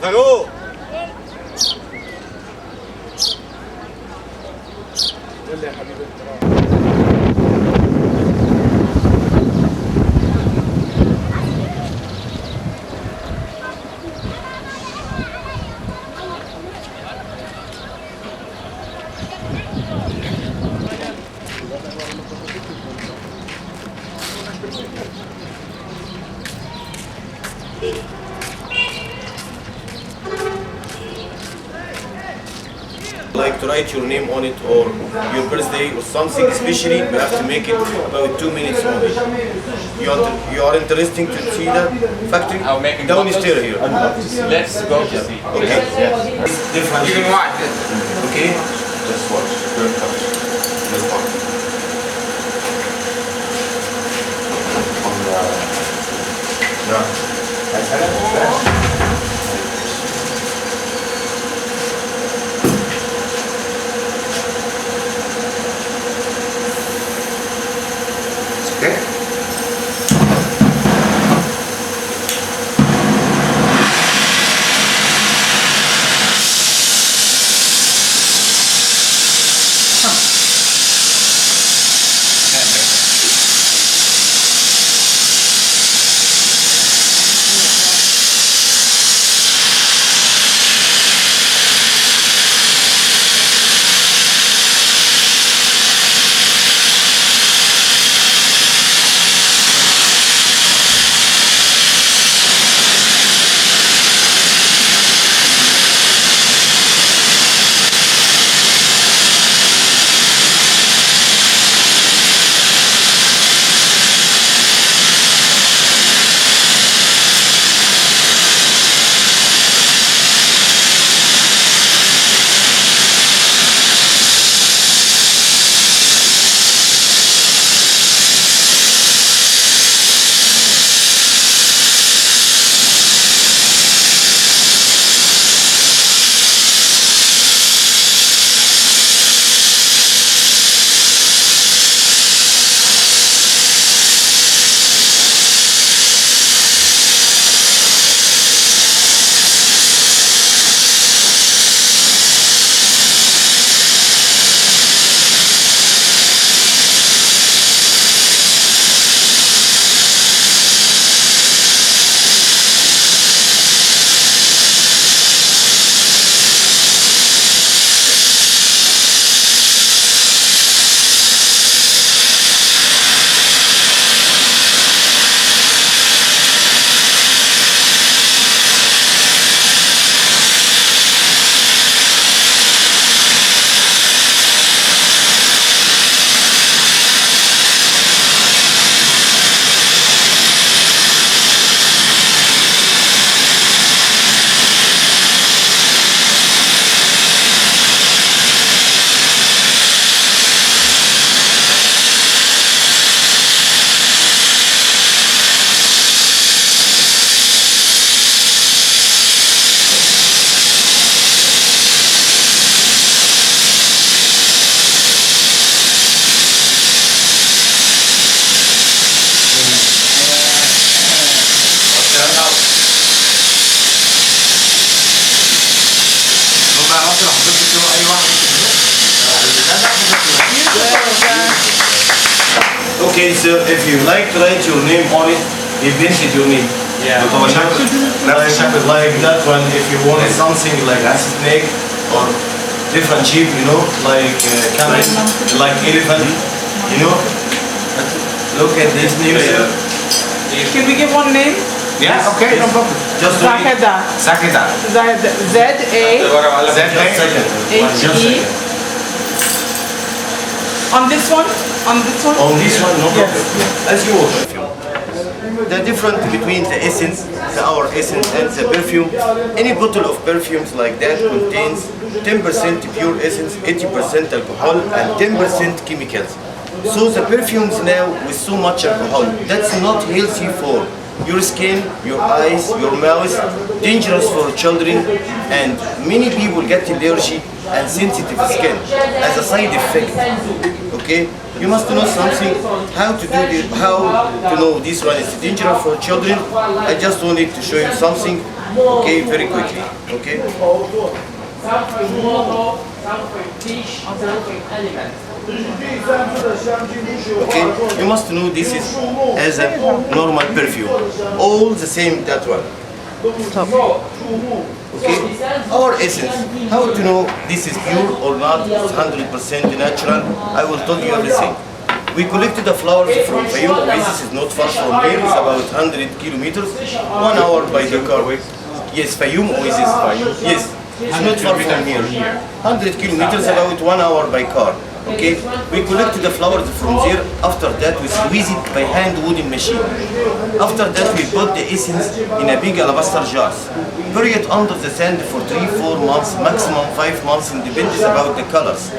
فاروق يلا يا حبيبي like to write your name on it or your birthday or something, especially you have to make it about 2 minutes only. You are interested to see that factory? I'll make it downstairs here. Let's go to see. Okay. Yeah. Different. You can watch it. Okay. Let's watch. Let's watch. Okay, so if you like to write your name on it, you painted your name. Yeah. Like that one, if you wanted something like a snake or different shape, you know, like camel, like elephant, you know. Look at this name here. Can we give one name? Yeah, okay, no problem. Just Zaheda. Zaheda. Zaheda. Z-A-H-E. On this one? On this one? On this one, no problem. Yes. As you wish. The difference between the essence, our essence and the perfume, any bottle of perfumes like that contains 10% pure essence, 80% alcohol and 10% chemicals. So the perfumes now with so much alcohol, that's not healthy for your skin, your eyes, your mouth, dangerous for children, and many people get allergy and sensitive skin as a side effect. Okay, you must know something how to do this, how to know this one is dangerous for children. I just wanted to show you something, okay, very quickly. Okay. Okay, you must know this is as a normal perfume. All the same that one. Okay, our essence. How to know this is pure or not? It's 100% natural. I will tell you everything. We collected the flowers from Fayoum. This is not far from here. It's about 100 kilometers. 1 hour by the car. Yes, Fayoum or is this Fayoum? Yes, it's not far from here. 100 kilometers, about 1 hour by car. Okay, we collected the flowers from there. After that, we squeeze it by hand wooden machine. After that, we put the essence in a big alabaster jars. Bury it under the sand for 3-4 months, maximum 5 months, and depends about the colors.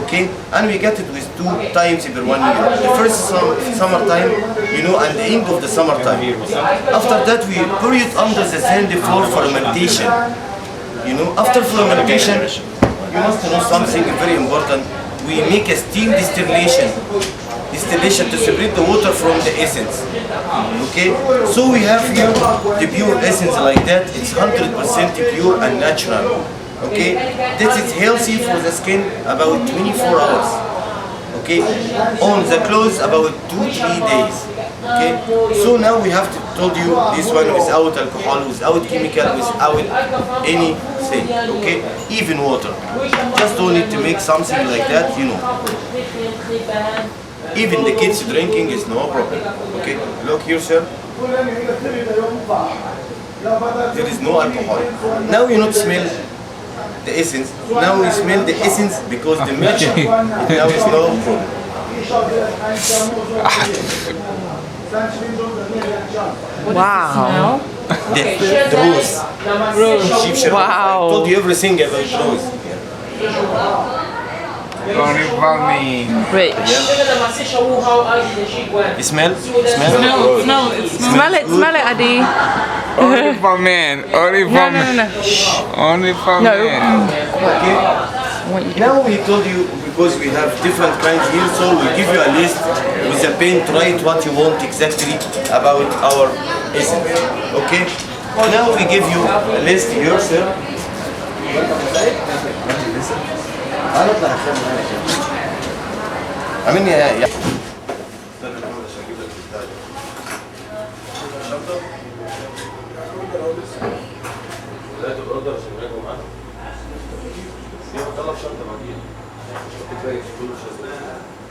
Okay, and we get it with 2 times per 1 year. The first summertime, you know, and the end of the summertime. After that, we bury it under the sand for fermentation. You know, after fermentation, you must know something very important. We make a steam distillation to separate the water from the essence. Okay, so we have here the pure essence like that. It's 100% pure and natural. Okay, this is healthy for the skin about 24 hours. Okay, on the clothes about 2-3 days. Okay, so now we have to told you this one without alcohol, without chemical, without anything. Okay, even water. Just don't need to make something like that, you know. Even the kids drinking is no problem. Okay, look here, sir. There is no alcohol. Now you not smell the essence. Now we smell the essence because the milk now is no problem. Wow. The rose. Egyptian. Wow. I told you everything about rose. Rich. You smell? Smell it, Adi. Only for men. Only for men. Only for men. Now we told you because we have different kinds here, so we give you a list with a pen to write what you want exactly about our essence. Okay? Now we give you a list here, sir. I mean, yeah.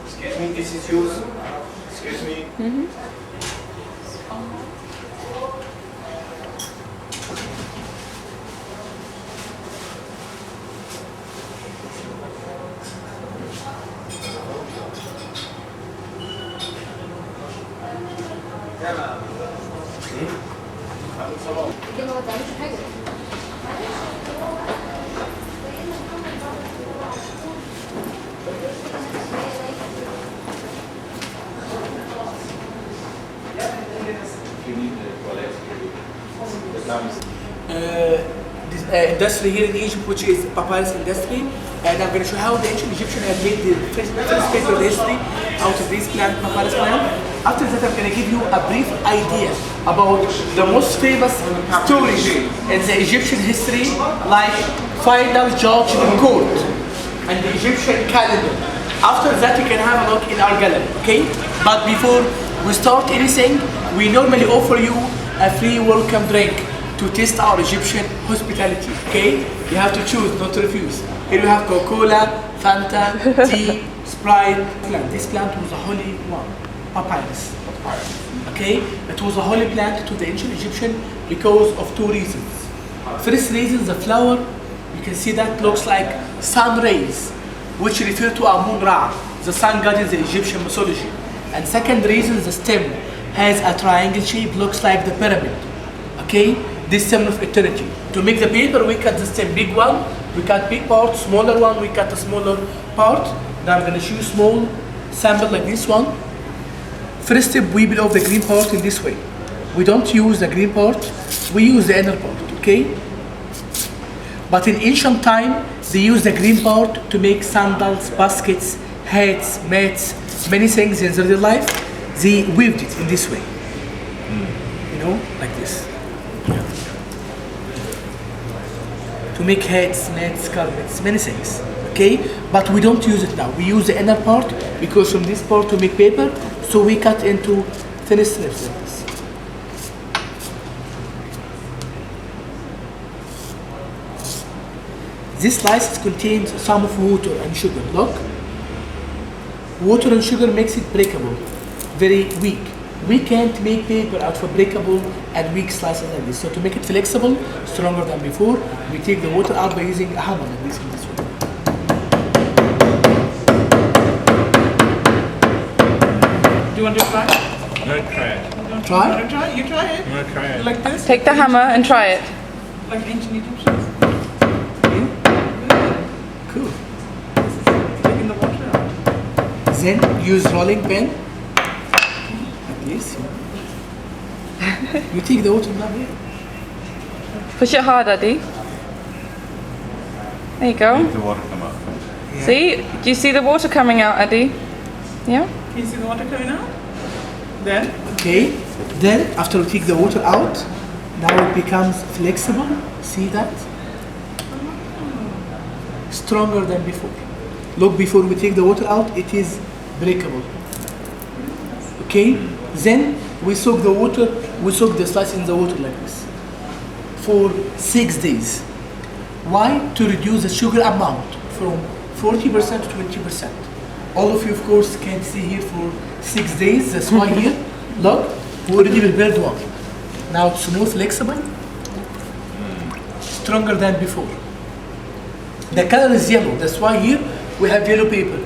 Excuse me, this is yours. Excuse me. Industry here in Egypt, which is papyrus industry, and I'm going to show how the ancient Egyptian had made the first paper history out of this plant, papyrus plant. After that, I'm going to give you a brief idea about the most famous stories in the Egyptian history, like final judge in court and the Egyptian calendar. After that, you can have a look in our gallery, okay? But before we start anything, we normally offer you a free welcome drink to taste our Egyptian hospitality, okay? You have to choose, not to refuse. Here we have Coca-Cola, Fanta, tea, Sprite. This plant was a holy one, papyrus. Okay? It was a holy plant to the ancient Egyptian because of 2 reasons. First reason, the flower, you can see that looks like sun rays, which refer to Amun Ra, the sun god in the Egyptian mythology. And second reason, the stem has a triangle shape, looks like the pyramid. Okay? This symbol of eternity. To make the paper, we cut the stem, big one, we cut big part, smaller one, we cut a smaller part. Now I'm going to show you small sample like this one. First step, we peel off the green part in this way. we don't use the green part, we use the inner part, okay? But in ancient time, they used the green part to make sandals, baskets, hats, mats, many things in their life. They weaved it in this way. You know, like this. Yeah. To make hats, mats, carpets, many things. Okay? But we don't use it now. We use the inner part because from this part to make paper, so we cut into thin strips like this. This slice contains some of water and sugar. Look. Water and sugar makes it breakable, very weak. We can't make paper out of breakable and weak slices like this. So to make it flexible, stronger than before, we take the water out by using a hammer like this in this way. Do you want to try? I'm gonna try it. Try? You want to try? You try it? I'm gonna try it. Like this? Take the hammer and try it. Like ancient Egyptians? Cool. Taking the water out. Then use rolling pin. Like this. You take the water now here. Push it hard, Adi. There you go. The water come out. See? Do you see the water coming out, Adi? Yeah? Can you see the water coming out? Then? Okay. Then after we take the water out, now it becomes flexible. See that? Stronger than before. Look, before we take the water out, it is breakable. Okay? Then we soak the water, we soak the slice in the water like this for 6 days. Why? To reduce the sugar amount from 40% to 20%. All of you, of course, can see here for 6 days. That's why here, look, we already prepared one. Now it's more flexible, stronger than before. The color is yellow. That's why here we have yellow paper.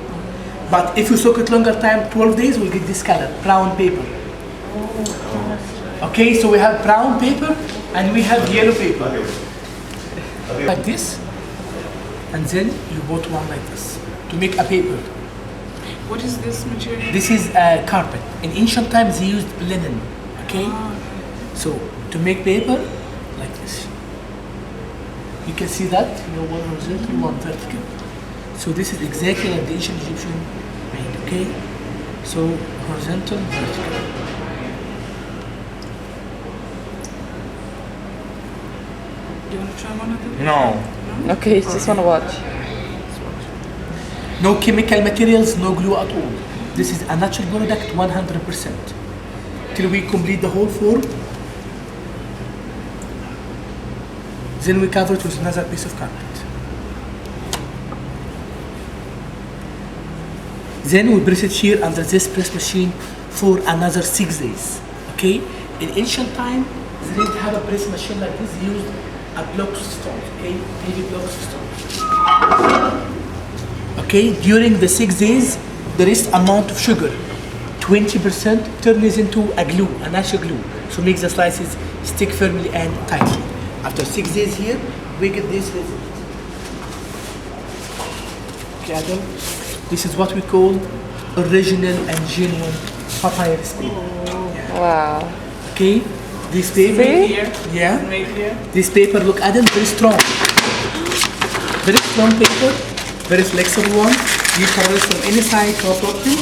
But if you soak it longer time, 12 days, we'll get this color, brown paper. Okay, so we have brown paper and we have yellow paper. Like this. And then you bought one like this to make a paper. What is this material? This is a carpet. In ancient times, they used linen. Okay? So to make paper, like this. You can see that, one horizontal, one vertical. So this is exactly like the ancient Egyptian made, okay? So horizontal, vertical. Do you want to try one of them? No. Okay, you just want to watch. No chemical materials, no glue at all. This is a natural product, 100%. Till we complete the whole form. Then we cover it with another piece of carpet. Then we press it here under this press machine for another 6 days. Okay? In ancient time, they didn't have a press machine like this. They used a block of stone. Okay? Heavy blocks of stone. Okay? During the 6 days, the rest amount of sugar, 20%, turns into a glue, a natural glue. So makes the slices stick firmly and tightly. After 6 days here, we get this result. Okay, Aadil? This is what we call original and genuine papyrus paper. Wow. Okay? This paper, See? yeah. Right here. This paper, look, Aadil, very strong. Very strong paper, very flexible one. You can roll it from any side, no problem.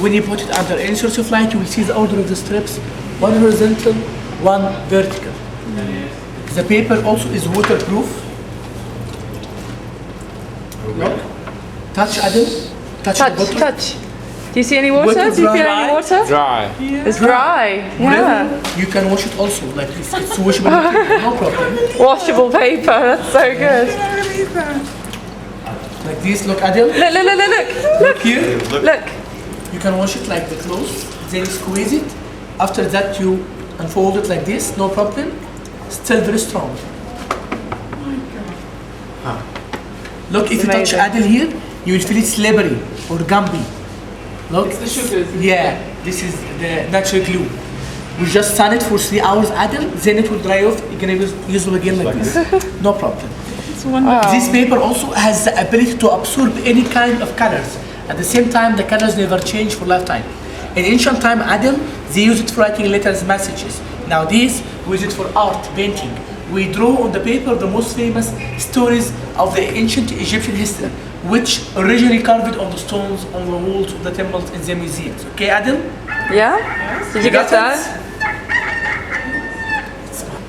When you put it under any source of light, you will see the order of the strips. One horizontal, one vertical. The paper also is waterproof. Look. Touch, Aadil. Touch the bottle. Touch. Do you see any water? Water Do you feel dry. any water? Dry. It's dry. Yeah. You can wash it also like this. It's washable material, no problem. Washable paper. That's so good. Like this, look, Aadil. Look, look, look, look, look. Look here. Look. You can wash it like the clothes. Then you squeeze it. After that, you unfold it like this, no problem. Still very strong. Look, if you touch amazing. Aadil here, you will feel it slippery or gummy. Look. It's the sugars. Yeah, this is the natural glue. We just sun it for 3 hours, Aadil, then it will dry off. You can use it again like this. No problem. Wow. This paper also has the ability to absorb any kind of colors. At the same time, the colors never change for lifetime. In ancient time, Aadil, they used it for writing letters, messages. Now these we use it for art, painting. We draw on the paper the most famous stories of the ancient Egyptian history, which originally carved on the stones on the walls of the temples in the museums. Okay, Aadil? Yeah? Did you get that?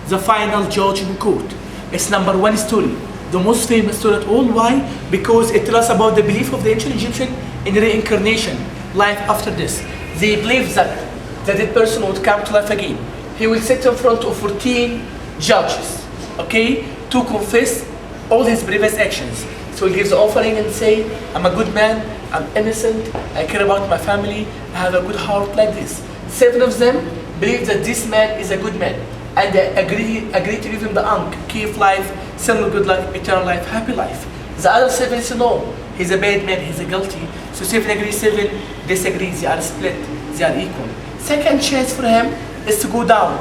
The final judgment court. It's number one story, the most famous story at all. Why? Because it tells us about the belief of the ancient Egyptian in reincarnation, life after this. They believe that the dead person would come to life again. He will sit in front of 14 judges, okay, to confess all his previous actions. So he gives the offering and say, I'm a good man, I'm innocent, I care about my family, I have a good heart, like this. 7 of them believe that this man is a good man, and they agree to give him the ankh, key of life, single good life, eternal life, happy life. The other 7 say no, he's a bad man, he's a guilty. So 7 agree, 7 disagree, they are split, they are equal. Second chance for him is to go down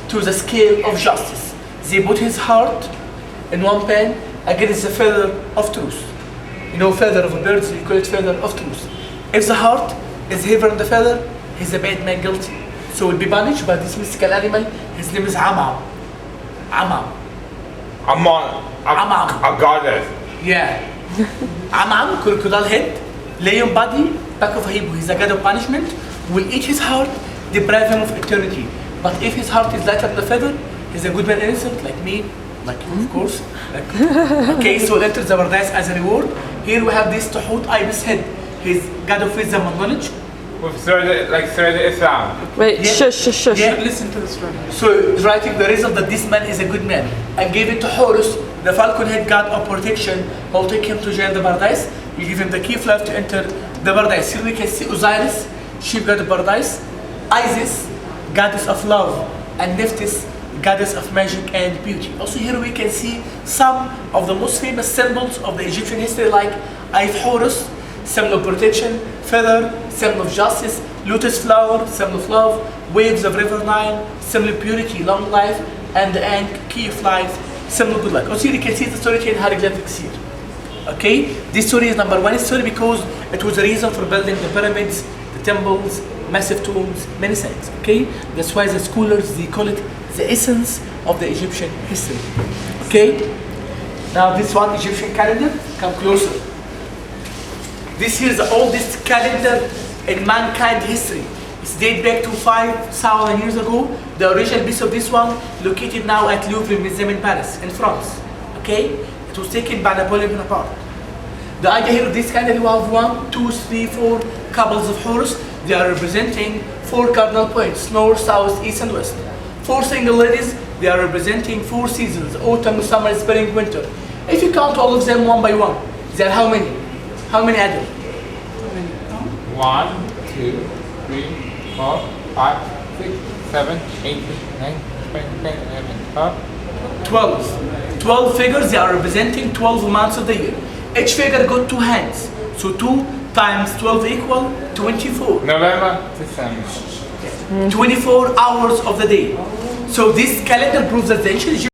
to the scale of justice. They put his heart in one pan against the feather of truth. You know, feather of a bird, so you call it feather of truth. If the heart is heavier than the feather, he's a bad man, guilty. So he'll be punished by this mystical animal. His name is Amam. Amam. A goddess. Yeah. Amam, crocodile head, lion body, back of a hippo. He's a god of punishment. Will eat his heart, deprive him of eternity. But if his heart is lighter than the feather, he's a good man, innocent, like me, like you, of course. Okay, so enter the paradise as a reward. Here we have this Tuhut ibis head. He's god of wisdom and knowledge. With thread Islam. Wait, Yeah. shush. Yeah. Listen to the story. So he's writing the result that this man is a good man, and gave it to Horus, the falcon head god of protection, who will take him to join the paradise. We give him the key of life to enter the paradise. Here we can see Osiris, chief god of paradise, Isis, goddess of love, and Nephthys, goddess of magic and beauty. Also here we can see some of the most famous symbols of the Egyptian history, like Eye of Horus, symbol of protection, feather, symbol of justice, lotus flower, symbol of love, waves of river Nile, symbol of purity, long life, and the ankh, key of life, symbol of good luck. Also here you can see the story in hieroglyphics here. Okay, this story is number one story because it was the reason for building the pyramids, the temples, massive tombs, many things. Okay, that's why the scholars, they call it the essence of the Egyptian history. Okay, now this one Egyptian calendar, come closer. This here is the oldest calendar in mankind history. It's dated back to 5,000 years ago. The original piece of this one located now at Louvre Museum in Paris, in France. Okay, it was taken by Napoleon Bonaparte. The idea here of this calendar, you have 1, 2, 3, 4 couples of Horus. They are representing 4 cardinal points: north, south, east, and west. 4 single ladies. They are representing 4 seasons: autumn, summer, spring, winter. If you count all of them one by one, there are how many? How many Aadil? 1, 2, 3, 4, 5, 6, 7, 8, 9, 10, 11, 12. 12. 12 figures, they are representing 12 months of the year. Each figure got 2 hands. So 2 times 12 equal 24. November, December. 24 hours of the day. So this calendar proves that the ancient Egyptians